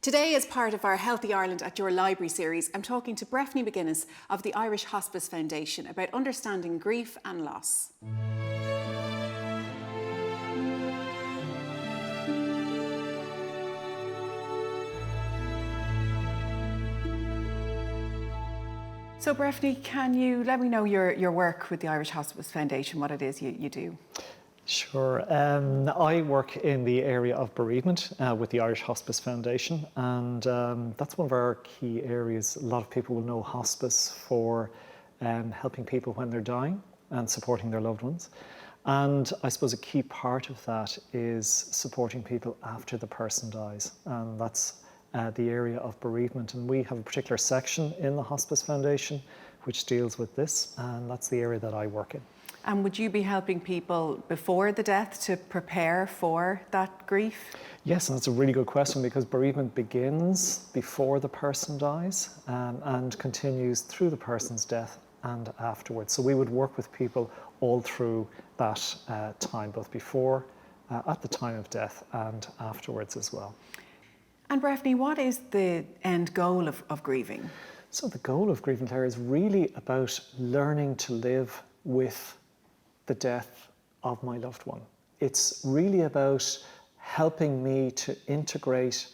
Today, as part of our Healthy Ireland at Your Library series, I'm talking to Breffni McGuinness of the Irish Hospice Foundation about understanding grief and loss. So Breffni, can you let me know your work with the Irish Hospice Foundation, what it is you do? Sure. I work in the area of bereavement with the Irish Hospice Foundation, and that's one of our key areas. A lot of people will know hospice for helping people when they're dying and supporting their loved ones. And I suppose a key part of that is supporting people after the person dies, and that's the area of bereavement. And we have a particular section in the Hospice Foundation which deals with this, and that's the area that I work in. And would you be helping people before the death to prepare for that grief? Yes, and that's a really good question, because bereavement begins before the person dies and continues through the person's death and afterwards. So we would work with people all through that time, both before, at the time of death and afterwards as well. And Breffni, what is the end goal of grieving? So the goal of grieving, Claire, is really about learning to live with the death of my loved one. It's really about helping me to integrate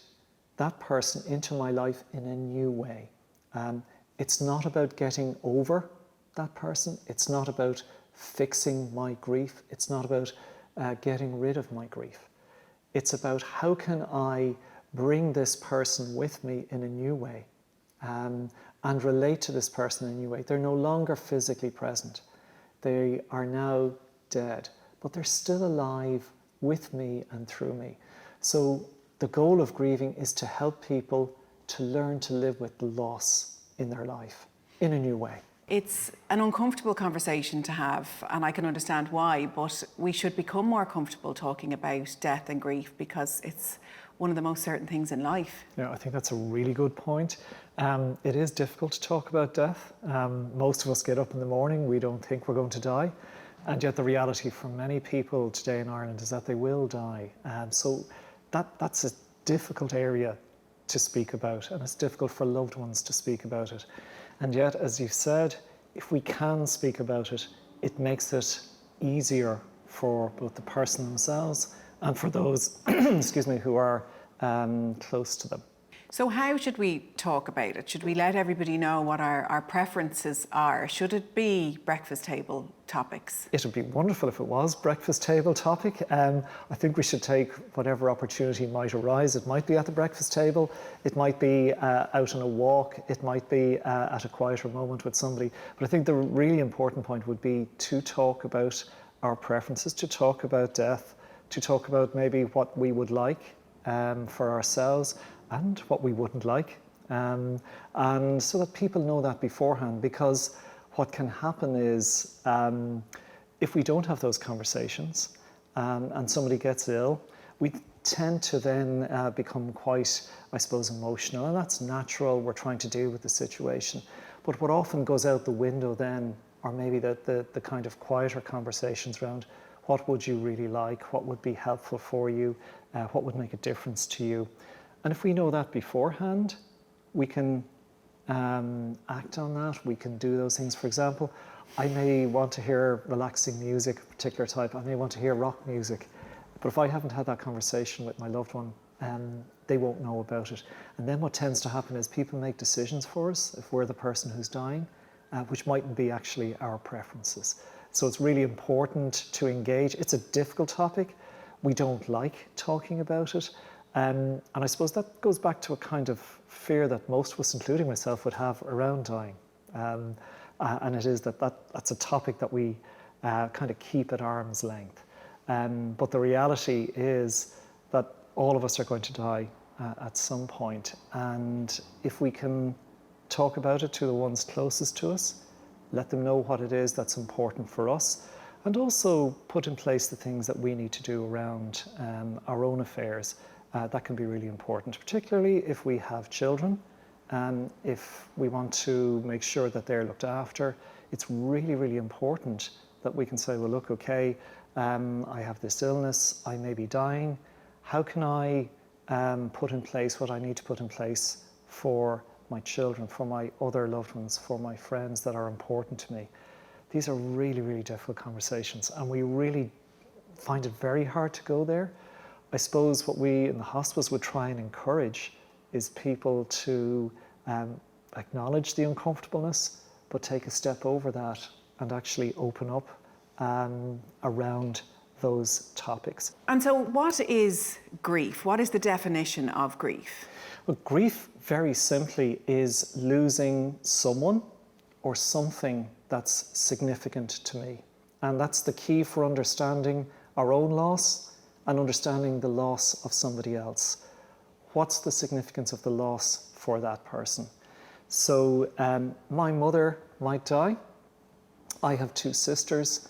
that person into my life in a new way. It's not about getting over that person. It's not about fixing my grief. It's not about getting rid of my grief. It's about how can I bring this person with me in a new way and relate to this person in a new way. They're no longer physically present. They are now dead, but they're still alive with me and through me. So the goal of grieving is to help people to learn to live with the loss in their life in a new way. It's an uncomfortable conversation to have, and I can understand why, but we should become more comfortable talking about death and grief, because it's one of the most certain things in life. Yeah, I think that's a really good point. It is difficult to talk about death. Most of us get up in the morning, we don't think we're going to die, and yet the reality for many people today in Ireland is that they will die. So that's a difficult area to speak about, and it's difficult for loved ones to speak about it. And yet, as you've said, if we can speak about it, it makes it easier for both the person themselves and for those excuse me, who are close to them. So how should we talk about it? Should we let everybody know what our preferences are? Should it be breakfast table topics? It would be wonderful if it was breakfast table topic. I think we should take whatever opportunity might arise. It might be at the breakfast table, it might be out on a walk, it might be at a quieter moment with somebody. But I think the really important point would be to talk about our preferences, to talk about death, to talk about maybe what we would like for ourselves and what we wouldn't like, and so that people know that beforehand. Because what can happen is if we don't have those conversations and somebody gets ill, we tend to then become quite, I suppose, emotional, and that's natural. We're trying to deal with the situation, but what often goes out the window then are maybe the kind of quieter conversations around what would you really like, what would be helpful for you, what would make a difference to you. And if we know that beforehand, we can act on that, we can do those things. For example, I may want to hear relaxing music, a particular type, I may want to hear rock music, but if I haven't had that conversation with my loved one, they won't know about it. And then what tends to happen is people make decisions for us, if we're the person who's dying, which mightn't be actually our preferences. So it's really important to engage. It's a difficult topic. We don't like talking about it. And I suppose that goes back to a kind of fear that most of us, including myself, would have around dying. And it is that's a topic that we kind of keep at arm's length. But the reality is that all of us are going to die at some point. And if we can talk about it to the ones closest to us, let them know what it is that's important for us, and also put in place the things that we need to do around our own affairs. That can be really important, particularly if we have children, if we want to make sure that they're looked after. It's really, really important that we can say, well, look, okay, I have this illness, I may be dying. How can I put in place what I need to put in place for my children, for my other loved ones, for my friends that are important to me. These are really, really difficult conversations, and we really find it very hard to go there. I suppose what we in the hospice would try and encourage is people to acknowledge the uncomfortableness, but take a step over that and actually open up around those topics. And so what is grief? What is the definition of grief? Well, grief, very simply, is losing someone or something that's significant to me. And that's the key for understanding our own loss and understanding the loss of somebody else. What's the significance of the loss for that person? So my mother might die. I have 2 sisters.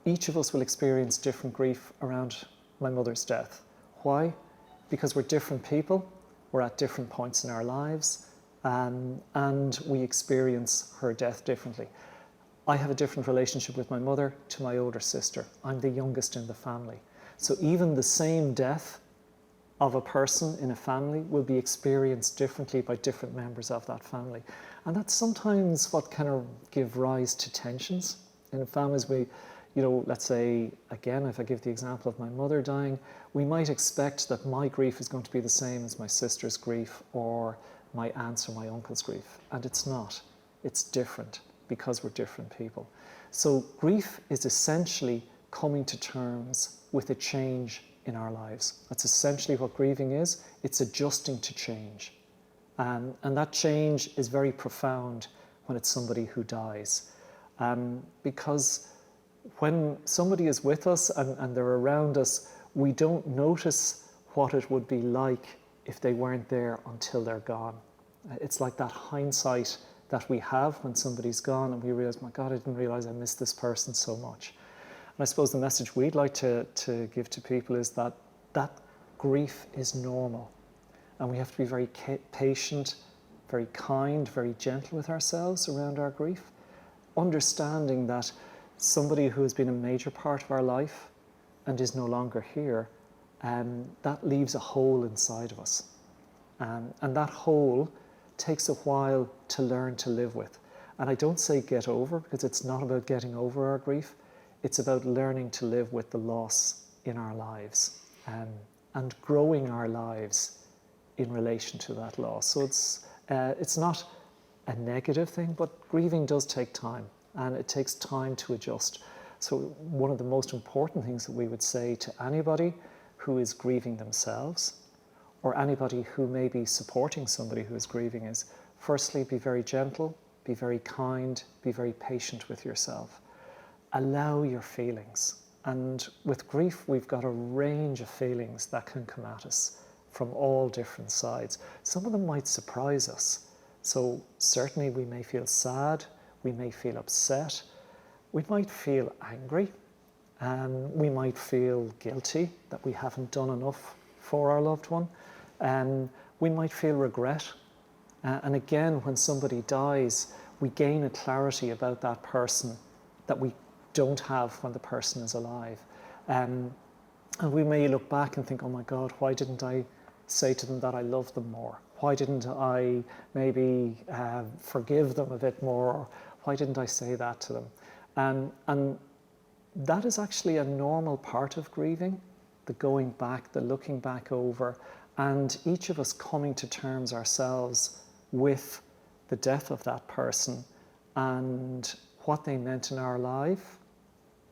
Each of us will experience different grief around my mother's death. Why? Because we're different people. We're at different points in our lives, and we experience her death differently. I have a different relationship with my mother to my older sister. I'm the youngest in the family. So even the same death of a person in a family will be experienced differently by different members of that family. And that's sometimes what kind of give rise to tensions. In families, let's say, again, if I give the example of my mother dying, we might expect that my grief is going to be the same as my sister's grief or my aunt's or my uncle's grief. And it's not. It's different because we're different people. So grief is essentially coming to terms with a change in our lives. That's essentially what grieving is. It's adjusting to change. And that change is very profound when it's somebody who dies. Because when somebody is with us and they're around us, we don't notice what it would be like if they weren't there until they're gone. It's like that hindsight that we have when somebody's gone and we realize, my God, I didn't realize I missed this person so much. And I suppose the message we'd like to give to people is that grief is normal. And we have to be very patient, very kind, very gentle with ourselves around our grief, understanding that somebody who has been a major part of our life and is no longer here, that leaves a hole inside of us. And that hole takes a while to learn to live with. And I don't say get over, because it's not about getting over our grief. It's about learning to live with the loss in our lives and growing our lives in relation to that loss. So it's not a negative thing, but grieving does take time, and it takes time to adjust. So one of the most important things that we would say to anybody who is grieving themselves, or anybody who may be supporting somebody who is grieving, is firstly, be very gentle, be very kind, be very patient with yourself. Allow your feelings. And with grief, we've got a range of feelings that can come at us from all different sides. Some of them might surprise us. So certainly we may feel sad, we may feel upset, we might feel angry, we might feel guilty that we haven't done enough for our loved one. We might feel regret. And again, when somebody dies, we gain a clarity about that person that we don't have when the person is alive. And we may look back and think, oh my God, why didn't I say to them that I love them more? Why didn't I maybe forgive them a bit more? Or why didn't I say that to them? And that is actually a normal part of grieving, the going back, the looking back over, and each of us coming to terms ourselves with the death of that person and what they meant in our life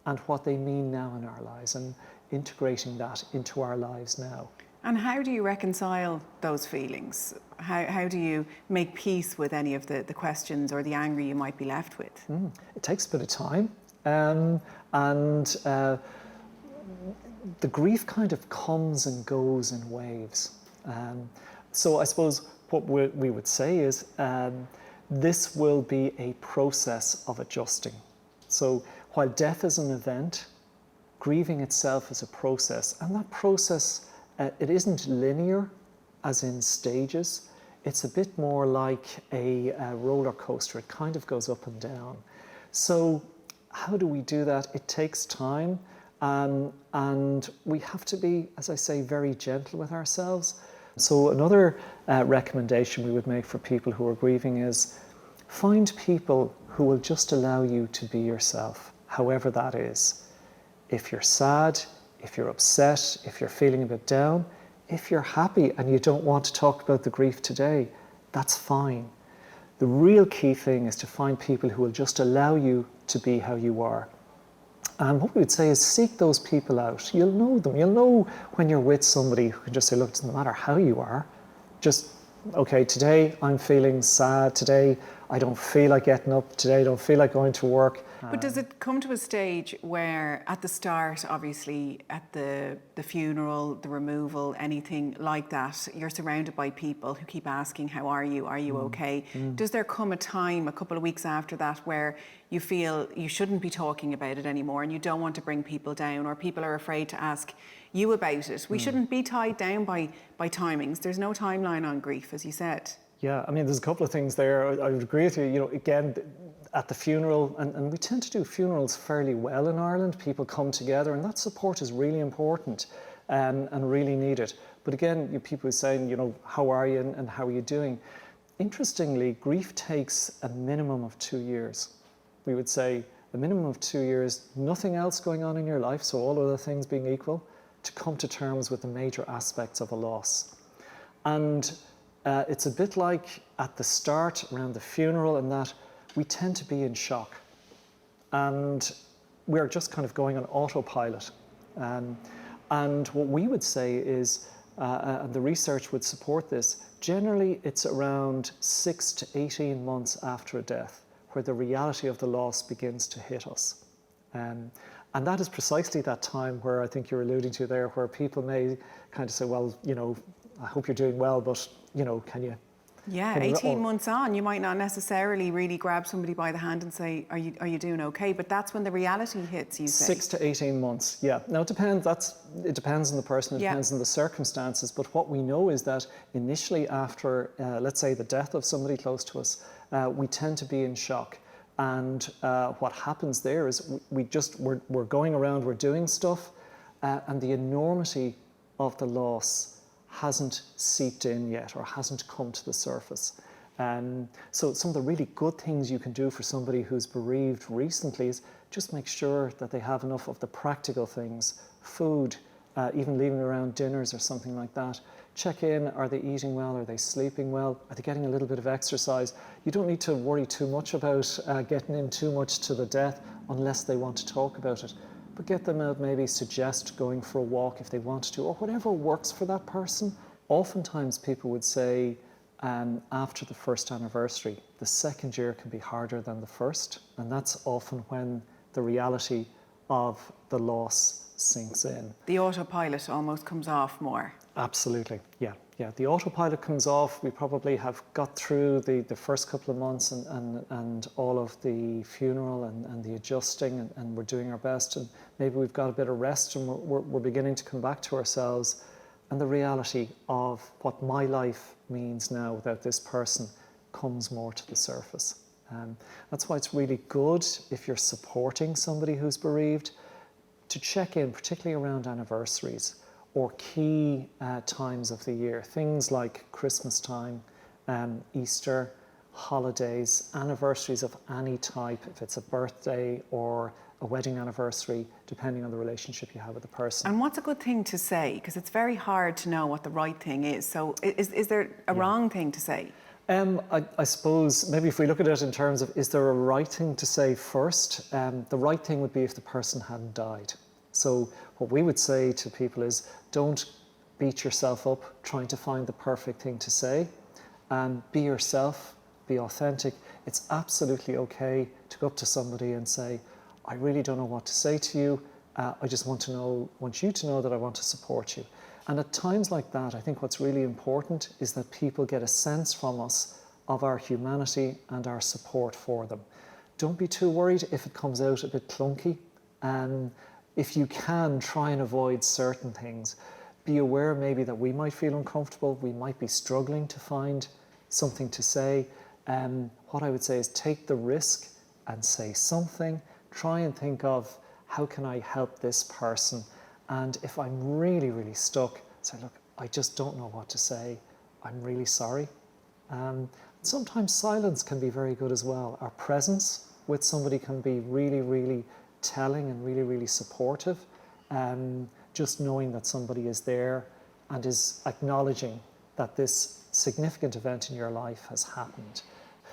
and what they mean now in our lives, and integrating that into our lives now. And how do you reconcile those feelings? How do you make peace with any of the questions or the anger you might be left with? It takes a bit of time. The grief kind of comes and goes in waves. So I suppose what we would say is this will be a process of adjusting. So while death is an event, grieving itself is a process. And that process, it isn't linear, as in stages. It's a bit more like a roller coaster. It kind of goes up and down. So how do we do that? It takes time. And we have to be, as I say, very gentle with ourselves. So another recommendation we would make for people who are grieving is find people who will just allow you to be yourself, however that is. If you're sad, if you're upset, if you're feeling a bit down, if you're happy and you don't want to talk about the grief today, that's fine. The real key thing is to find people who will just allow you to be how you are. And what we would say is seek those people out. You'll know them. You'll know when you're with somebody who can just say, look, it doesn't matter how you are. Just, okay, today I'm feeling sad. Today I don't feel like getting up. Today I don't feel like going to work. But does it come to a stage where at the start, obviously, at the funeral, the removal, anything like that, you're surrounded by people who keep asking, how are you? Are you okay? Does there come a time, a couple of weeks after that, where you feel you shouldn't be talking about it anymore and you don't want to bring people down, or people are afraid to ask you about it? We shouldn't be tied down by timings. There's no timeline on grief, as you said. Yeah, I mean, there's a couple of things there. I would agree with you. You know, again, at the funeral, and we tend to do funerals fairly well in Ireland. People come together, and that support is really important and really needed. But again, people are saying, you know, how are you and how are you doing? Interestingly, grief takes a minimum of 2 years. We would say a minimum of 2 years, nothing else going on in your life, so all other things being equal, to come to terms with the major aspects of a loss. And it's a bit like at the start, around the funeral, and that we tend to be in shock. And we're just kind of going on autopilot. And what we would say is, and the research would support this, generally it's around 6 to 18 months after a death where the reality of the loss begins to hit us. And that is precisely that time where I think you're alluding to there, where people may kind of say, well, you know, I hope you're doing well, but, you know, can you... Yeah, 18 months on, you might not necessarily really grab somebody by the hand and say, are you doing okay? But that's when the reality hits, you say. 6 to 18 months, yeah. Now, it depends on the person, it depends on the circumstances, but what we know is that initially after, let's say, the death of somebody close to us, we tend to be in shock. And what happens there is we're going around, we're doing stuff, and the enormity of the loss hasn't seeped in yet or hasn't come to the surface. So some of the really good things you can do for somebody who's bereaved recently is just make sure that they have enough of the practical things, food, even leaving around dinners or something like that. Check in, are they eating well, are they sleeping well, are they getting a little bit of exercise? You don't need to worry too much about getting in too much to the death unless they want to talk about it. But get them out, maybe suggest going for a walk if they want to, or whatever works for that person. Oftentimes people would say after the first anniversary, the second year can be harder than the first, and that's often when the reality of the loss sinks in. The autopilot almost comes off more. Absolutely, yeah. The autopilot comes off. We probably have got through the first couple of months and all of the funeral and the adjusting, and we're doing our best, and maybe we've got a bit of rest and we're beginning to come back to ourselves, and the reality of what my life means now without this person comes more to the surface. That's why it's really good if you're supporting somebody who's bereaved to check in, particularly around anniversaries or key times of the year, things like Christmas time, Easter, holidays, anniversaries of any type, if it's a birthday or a wedding anniversary, depending on the relationship you have with the person. And what's a good thing to say? Because it's very hard to know what the right thing is. So is there a wrong thing to say? I suppose maybe if we look at it in terms of, is there a right thing to say first? The right thing would be if the person hadn't died. So what we would say to people is, don't beat yourself up trying to find the perfect thing to say. Be yourself, be authentic. It's absolutely okay to go up to somebody and say, I really don't know what to say to you. I just want you to know that I want to support you. And at times like that, I think what's really important is that people get a sense from us of our humanity and our support for them. Don't be too worried if it comes out a bit clunky. If you can, try and avoid certain things. Be aware maybe that we might feel uncomfortable, we might be struggling to find something to say. What I would say is take the risk and say something. Try and think of, how can I help this person? And if I'm really, really stuck, say, look, I just don't know what to say. I'm really sorry. Sometimes silence can be very good as well. Our presence with somebody can be really, really telling and really, really supportive. Just knowing that somebody is there and is acknowledging that this significant event in your life has happened.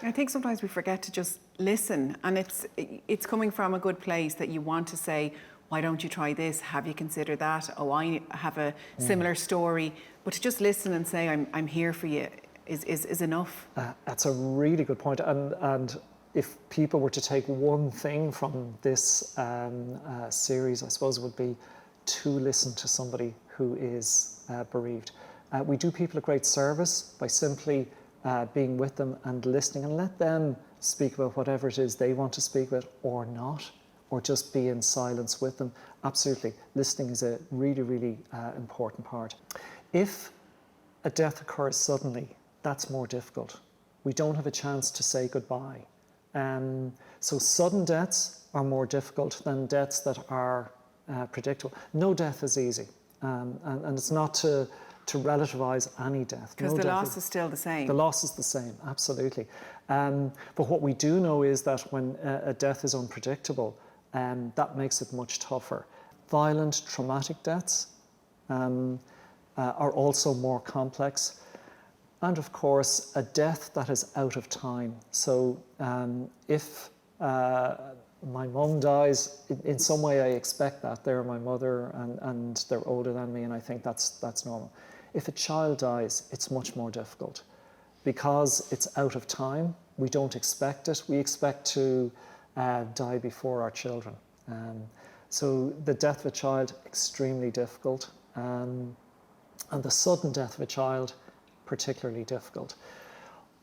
I think sometimes we forget to just listen, and it's coming from a good place that you want to say, why don't you try this? Have you considered that? Oh, I have a similar story. But to just listen and say, I'm here for you is enough. That's a really good point. And if people were to take one thing from this series, I suppose it would be to listen to somebody who is bereaved. We do people a great service by simply being with them and listening, and let them speak about whatever it is they want to speak about or not, or just be in silence with them. Absolutely, listening is a really, really important part. If a death occurs suddenly, that's more difficult. We don't have a chance to say goodbye. So sudden deaths are more difficult than deaths that are predictable. No death is easy, and it's not to relativize any death. Because the loss is still the same. The loss is the same, absolutely. But what we do know is that when a death is unpredictable, that makes it much tougher. Violent, traumatic deaths are also more complex. And of course, a death that is out of time. So if my mum dies, in some way I expect that. They're my mother and they're older than me, and I think that's normal. If a child dies, it's much more difficult. Because it's out of time, we don't expect it. We expect to die before our children. So the death of a child, extremely difficult. And the sudden death of a child, particularly difficult.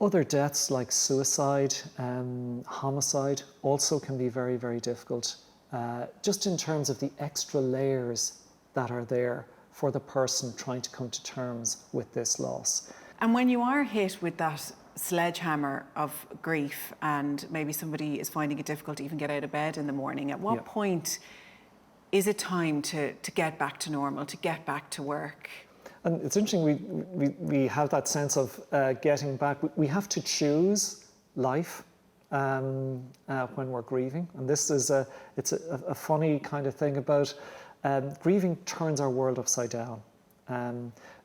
Other deaths like suicide, homicide also can be very, very difficult, just in terms of the extra layers that are there for the person trying to come to terms with this loss. And when you are hit with that sledgehammer of grief and maybe somebody is finding it difficult to even get out of bed in the morning, at what point is it time to get back to normal, to get back to work? And it's interesting, we have that sense of getting back. We have to choose life when we're grieving. And this is it's a funny kind of thing about grieving turns our world upside down.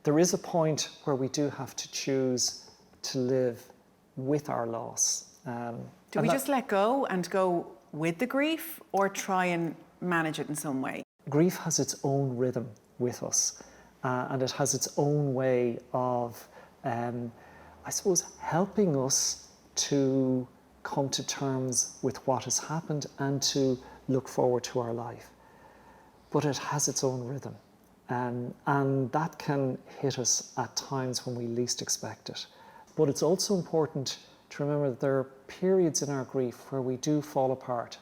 There is a point where we do have to choose to live with our loss. Do we just let go and go with the grief, or try and manage it in some way? Grief has its own rhythm with us. And it has its own way of, I suppose, helping us to come to terms with what has happened and to look forward to our life. But it has its own rhythm. And that can hit us at times when we least expect it. But it's also important to remember that there are periods in our grief where we do fall apart.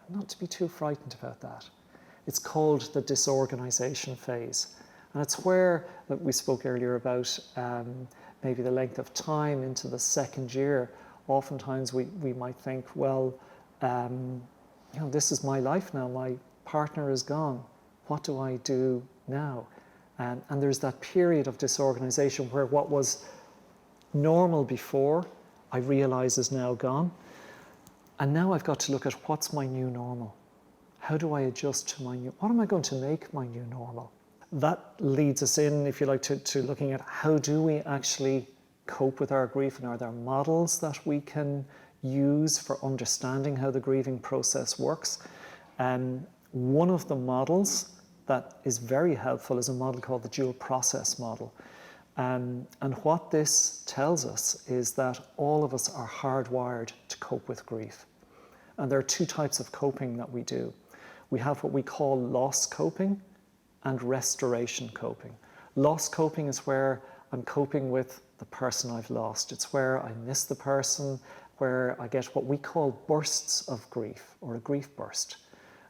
Not to be too frightened about that. It's called the disorganization phase. And it's where, we spoke earlier about maybe the length of time into the second year. Oftentimes we might think, well, this is my life now. My partner is gone. What do I do now? And there's that period of disorganization where what was normal before, I realize is now gone. And now I've got to look at what's my new normal. How do I adjust to what am I going to make my new normal? That leads us in, if you like, to looking at how do we actually cope with our grief, and are there models that we can use for understanding how the grieving process works? One of the models that is very helpful is a model called the dual process model. And what this tells us is that all of us are hardwired to cope with grief. And there are two types of coping that we do. We have what we call loss coping and restoration coping. Loss coping is where I'm coping with the person I've lost. It's where I miss the person, where I get what we call bursts of grief, or a grief burst.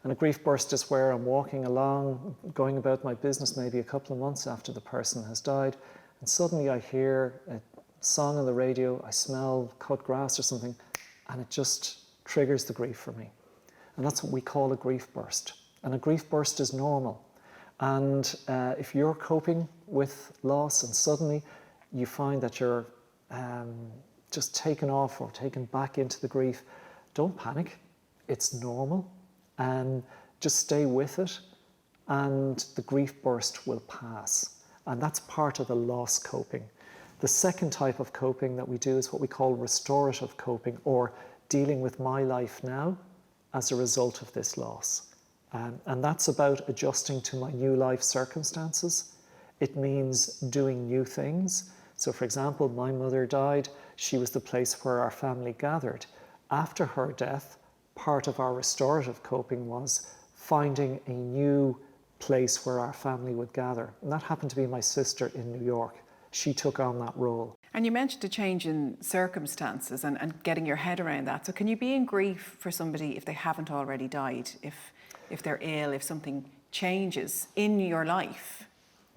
And a grief burst is where I'm walking along, going about my business maybe a couple of months after the person has died, and suddenly I hear a song on the radio, I smell cut grass or something, and it just triggers the grief for me. And that's what we call a grief burst. And a grief burst is normal. And if you're coping with loss and suddenly you find that you're just taken off or taken back into the grief, don't panic. It's normal. Just stay with it, and the grief burst will pass. And that's part of the loss coping. The second type of coping that we do is what we call restorative coping, or dealing with my life now as a result of this loss. And that's about adjusting to my new life circumstances. It means doing new things. So for example, my mother died. She was the place where our family gathered. After her death, part of our restorative coping was finding a new place where our family would gather. And that happened to be my sister in New York. She took on that role. And you mentioned a change in circumstances and getting your head around that. So can you be in grief for somebody if they haven't already died, if they're ill, if something changes in your life?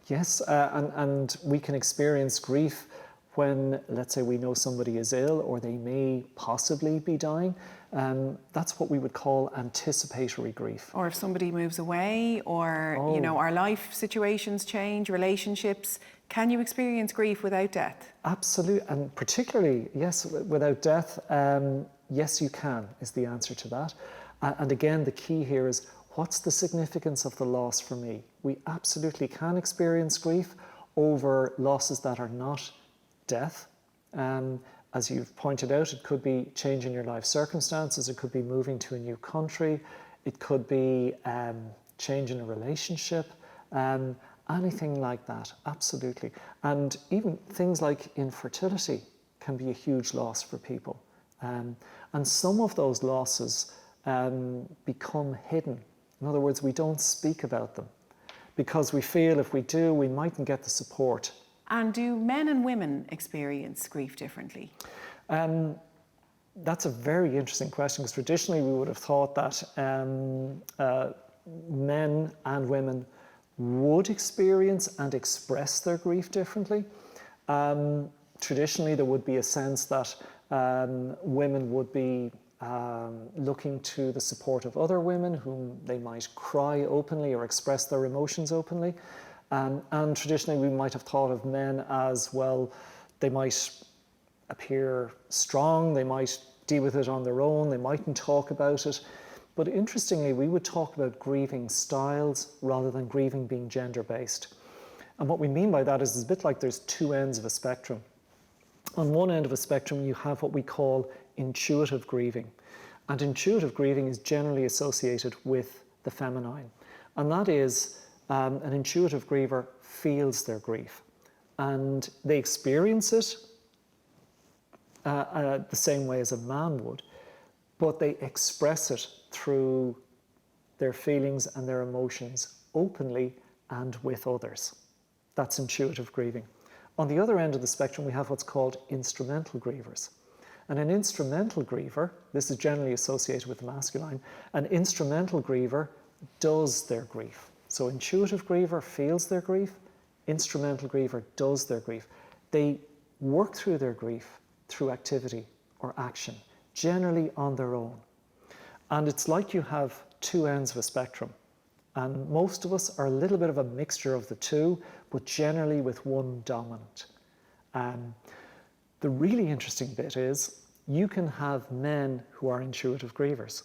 Yes, and we can experience grief when, let's say, we know somebody is ill or they may possibly be dying. That's what we would call anticipatory grief. Or if somebody moves away, or our life situations change, relationships. Can you experience grief without death? Absolutely, and particularly, yes, without death, yes, you can, is the answer to that. And again, the key here is, what's the significance of the loss for me? We absolutely can experience grief over losses that are not death. As you've pointed out, it could be changing your life circumstances, it could be moving to a new country, it could be changing a relationship, anything like that, absolutely. And even things like infertility can be a huge loss for people. And some of those losses become hidden. In other words, we don't speak about them because we feel if we do, we mightn't get the support. And do men and women experience grief differently? That's a very interesting question, because traditionally we would have thought that men and women would experience and express their grief differently. Traditionally there would be a sense that women would be looking to the support of other women whom they might cry openly or express their emotions openly. And traditionally we might have thought of men as, well, they might appear strong, they might deal with it on their own, they mightn't talk about it. But interestingly, we would talk about grieving styles rather than grieving being gender-based. And what we mean by that is it's a bit like there's two ends of a spectrum. On one end of a spectrum, you have what we call intuitive grieving. And intuitive grieving is generally associated with the feminine. And that is, an intuitive griever feels their grief. And they experience it the same way as a man would, but they express it through their feelings and their emotions openly and with others. That's intuitive grieving. On the other end of the spectrum, we have what's called instrumental grievers. And an instrumental griever, this is generally associated with the masculine, an instrumental griever does their grief. So intuitive griever feels their grief, instrumental griever does their grief. They work through their grief through activity or action, generally on their own. And it's like you have two ends of a spectrum. And most of us are a little bit of a mixture of the two, but generally with one dominant. The really interesting bit is you can have men who are intuitive grievers,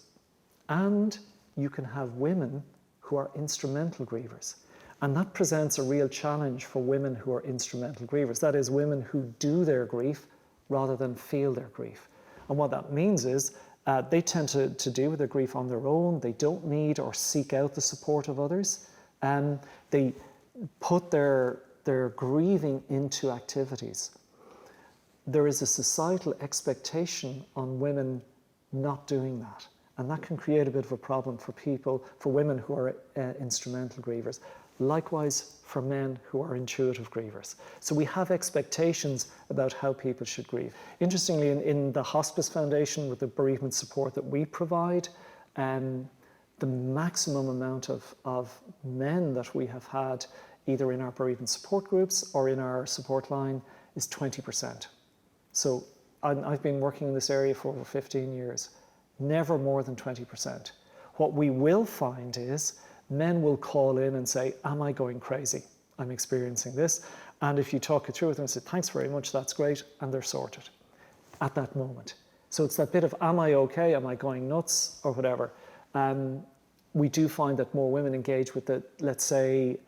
and you can have women who are instrumental grievers. And that presents a real challenge for women who are instrumental grievers. That is, women who do their grief rather than feel their grief. And what that means is they tend to deal with their grief on their own. They don't need or seek out the support of others. They put their grieving into activities. There is a societal expectation on women not doing that. And that can create a bit of a problem for women who are instrumental grievers. Likewise for men who are intuitive grievers. So we have expectations about how people should grieve. Interestingly, in the Hospice Foundation, with the bereavement support that we provide, the maximum amount of men that we have had either in our bereavement support groups or in our support line is 20%. So I've been working in this area for over 15 years. Never more than 20%. What we will find is men will call in and say, am I going crazy? I'm experiencing this. And if you talk it through with them and say, thanks very much, that's great, and they're sorted at that moment. So it's that bit of, am I okay? Am I going nuts? Or whatever. We do find that more women engage with the, let's say,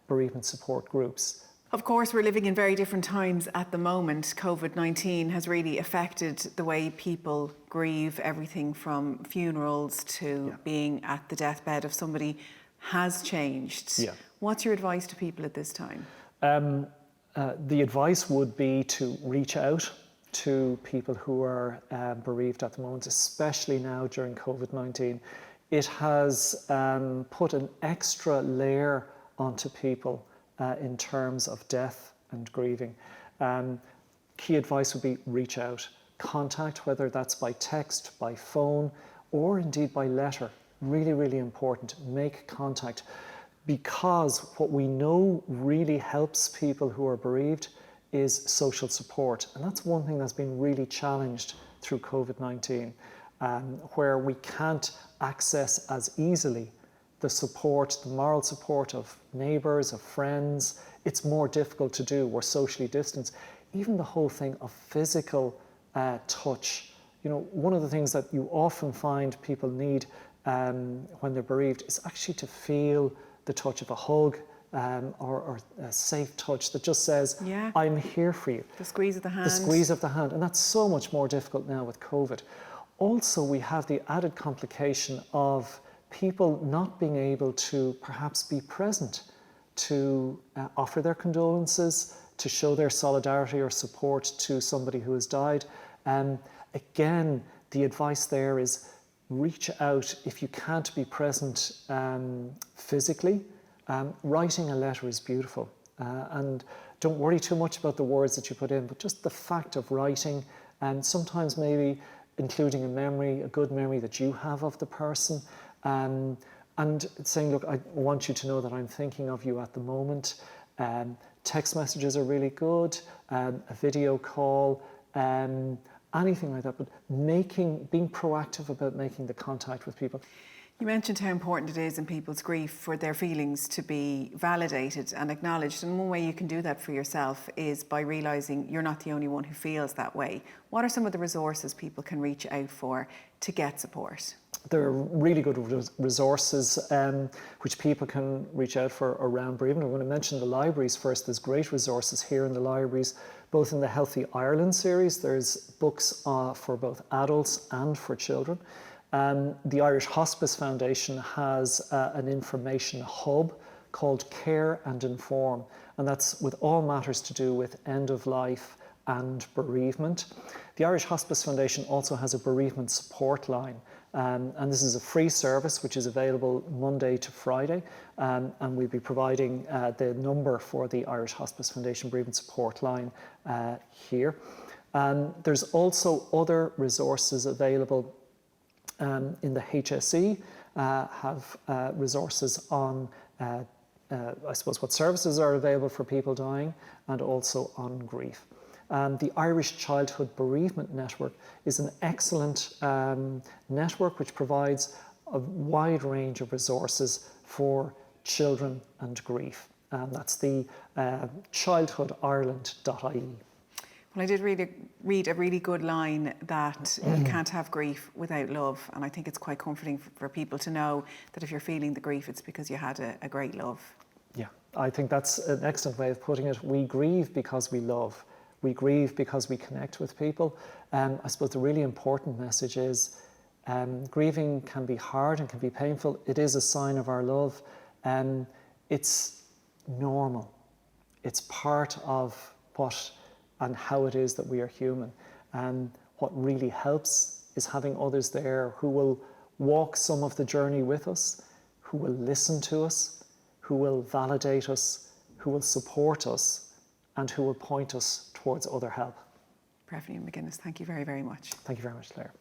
bereavement support groups. Of course, we're living in very different times at the moment. COVID-19 has really affected the way people grieve, everything from funerals to being at the deathbed of somebody has changed. Yeah. What's your advice to people at this time? The advice would be to reach out to people who are bereaved at the moment, especially now during COVID-19. It has put an extra layer onto people in terms of death and grieving. Key advice would be reach out, contact, whether that's by text, by phone, or indeed by letter. Really, really important, make contact. Because what we know really helps people who are bereaved is social support. And that's one thing that's been really challenged through COVID-19, where we can't access as easily the support, the moral support of neighbours, of friends. It's more difficult to do. We're socially distanced. Even the whole thing of physical touch. You know, one of the things that you often find people need when they're bereaved is actually to feel the touch of a hug or a safe touch that just says, I'm here for you. The squeeze of the hand. The squeeze of the hand. And that's so much more difficult now with COVID. Also, we have the added complication of people not being able to perhaps be present to offer their condolences, to show their solidarity or support to somebody who has died. Again, the advice there is reach out. If you can't be present physically, writing a letter is beautiful. And don't worry too much about the words that you put in, but just the fact of writing, and sometimes maybe including a memory, a good memory that you have of the person, and saying, look, I want you to know that I'm thinking of you at the moment. Text messages are really good, a video call, anything like that, but being proactive about making the contact with people. You mentioned how important it is in people's grief for their feelings to be validated and acknowledged. And one way you can do that for yourself is by realising you're not the only one who feels that way. What are some of the resources people can reach out for to get support? There are really good resources which people can reach out for around bereavement. I'm going to mention the libraries first. There's great resources here in the libraries, both in the Healthy Ireland series. There's books for both adults and for children. The Irish Hospice Foundation has an information hub called Care and Inform, and that's with all matters to do with end of life and bereavement. The Irish Hospice Foundation also has a bereavement support line, and this is a free service which is available Monday to Friday, and we'll be providing the number for the Irish Hospice Foundation bereavement support line here. There's also other resources available in the HSE, have resources on, I suppose, what services are available for people dying, and also on grief. The Irish Childhood Bereavement Network is an excellent network which provides a wide range of resources for children and grief. And that's the childhoodireland.ie. Well, I did read a really good line that you can't have grief without love. And I think it's quite comforting for people to know that if you're feeling the grief, it's because you had a great love. Yeah, I think that's an excellent way of putting it. We grieve because we love. We grieve because we connect with people. I suppose the really important message is grieving can be hard and can be painful. It is a sign of our love. It's normal. It's part of what and how it is that we are human. And what really helps is having others there who will walk some of the journey with us, who will listen to us, who will validate us, who will support us, and who will point us towards other help. Breffni McGuinness, thank you very, very much. Thank you very much, Claire.